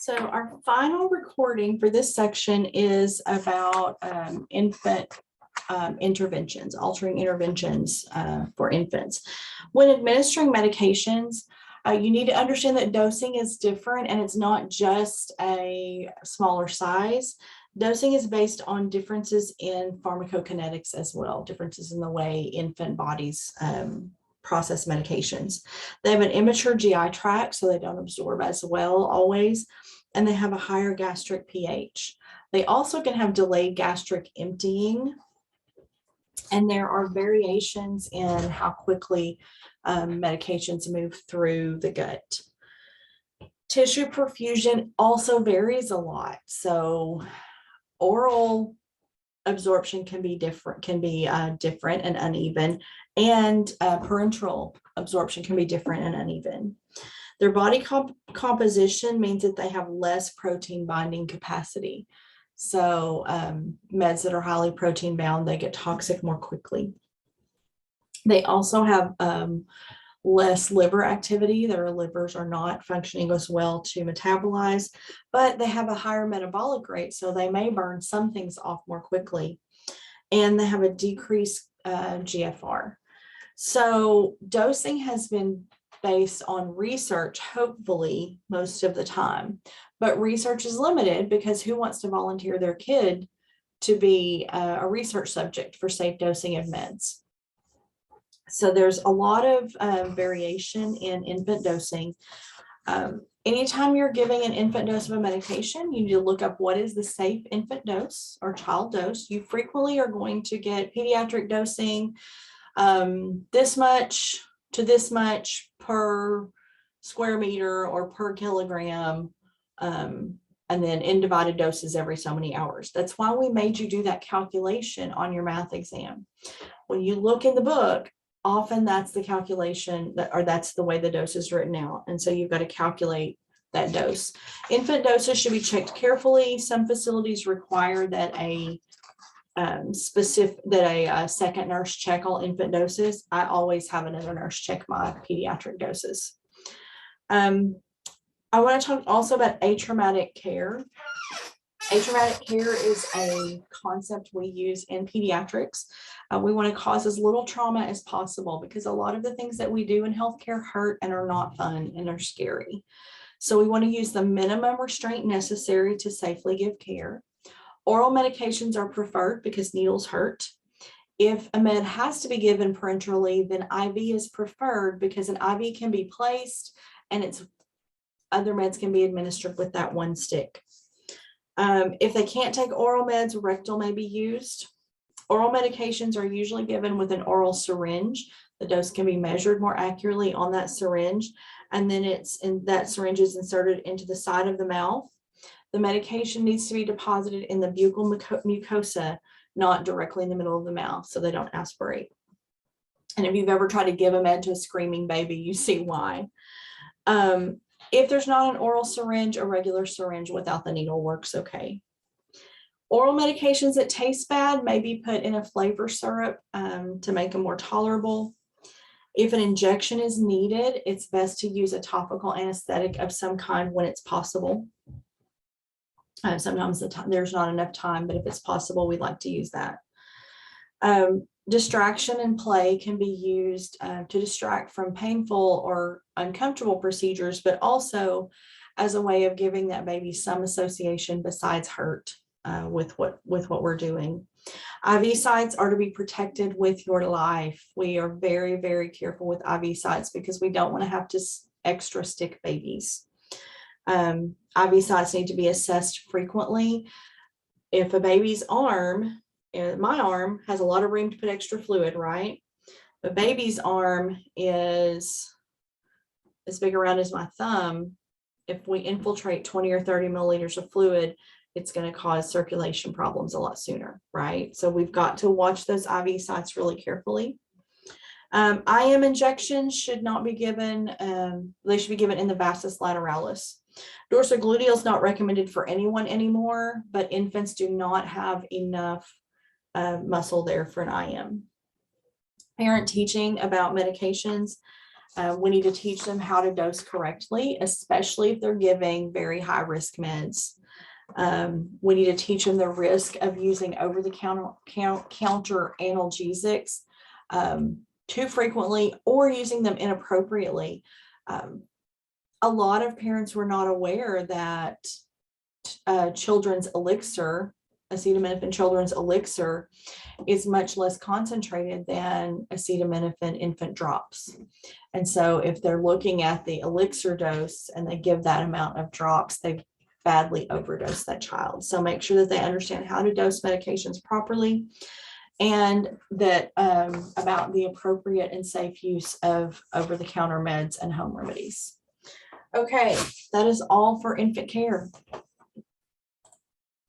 So our final recording for this section is about infant interventions, altering interventions for infants. When administering medications, you need to understand that dosing is different and it's not just a smaller size. Dosing is based on differences in pharmacokinetics as well, differences in the way infant bodies process medications. They have an immature GI tract, so they don't absorb as well always, and they have a higher gastric pH. They also can have delayed gastric emptying, and there are variations in how quickly medications move through the gut. Tissue perfusion also varies a lot. So oral absorption can be different and uneven, and parenteral absorption can be different and uneven. Their body composition means that they have less protein binding capacity. So meds that are highly protein bound, they get toxic more quickly. They also have less liver activity. Their livers are not functioning as well to metabolize, but they have a higher metabolic rate, so they may burn some things off more quickly. And they have a decreased GFR. So dosing has been based on research, hopefully most of the time, but research is limited because who wants to volunteer their kid to be a research subject for safe dosing of meds? So there's a lot of variation in infant dosing. Anytime you're giving an infant dose of a medication, you need to look up what is the safe infant dose or child dose. You frequently are going to get pediatric dosing, this much to this much per square meter or per kilogram, and then in divided doses every so many hours. That's why we made you do that calculation on your math exam. When you look in the book, often that's the calculation or that's the way the dose is written out. And so you've got to calculate that dose. Infant doses should be checked carefully. Some facilities require that a second nurse check all infant doses. I always have another nurse check my pediatric doses. I want to talk also about atraumatic care. Atraumatic care is a concept we use in pediatrics. We want to cause as little trauma as possible because a lot of the things that we do in healthcare hurt and are not fun and are scary. So we want to use the minimum restraint necessary to safely give care. Oral medications are preferred because needles hurt. If a med has to be given parenterally, then IV is preferred because an IV can be placed and other meds can be administered with that one stick. If they can't take oral meds, rectal may be used. Oral medications are usually given with an oral syringe. The dose can be measured more accurately on that syringe, and then that syringe is inserted into the side of the mouth. The medication needs to be deposited in the buccal mucosa, not directly in the middle of the mouth, so they don't aspirate. And if you've ever tried to give a med to a screaming baby, you see why. If there's not an oral syringe, a regular syringe without the needle works okay. Oral medications that taste bad may be put in a flavor syrup to make them more tolerable. If an injection is needed, it's best to use a topical anesthetic of some kind when it's possible. Sometimes there's not enough time, but if it's possible, we'd like to use that. Distraction and play can be used to distract from painful or uncomfortable procedures, but also as a way of giving that baby some association besides hurt with what we're doing. IV sites are to be protected with your life. We are very, very careful with IV sites because we don't want to have to extra stick babies. IV sites need to be assessed frequently. If a baby's arm, my arm has a lot of room to put extra fluid, right? The baby's arm is as big around as my thumb. If we infiltrate 20 or 30 milliliters of fluid, it's going to cause circulation problems a lot sooner, right? So we've got to watch those IV sites really carefully. IM injections should not be given. They should be given in the vastus lateralis. Dorsogluteal is not recommended for anyone anymore, but infants do not have enough muscle there for an IM. Parent teaching about medications. We need to teach them how to dose correctly, especially if they're giving very high risk meds. We need to teach them the risk of using over-the-counter analgesics too frequently or using them inappropriately. A lot of parents were not aware that children's elixir, acetaminophen children's elixir, is much less concentrated than acetaminophen infant drops. And so if they're looking at the elixir dose and they give that amount of drops, they've badly overdosed that child. So make sure that they understand how to dose medications properly, and that about the appropriate and safe use of over-the-counter meds and home remedies. Okay, that is all for infant care.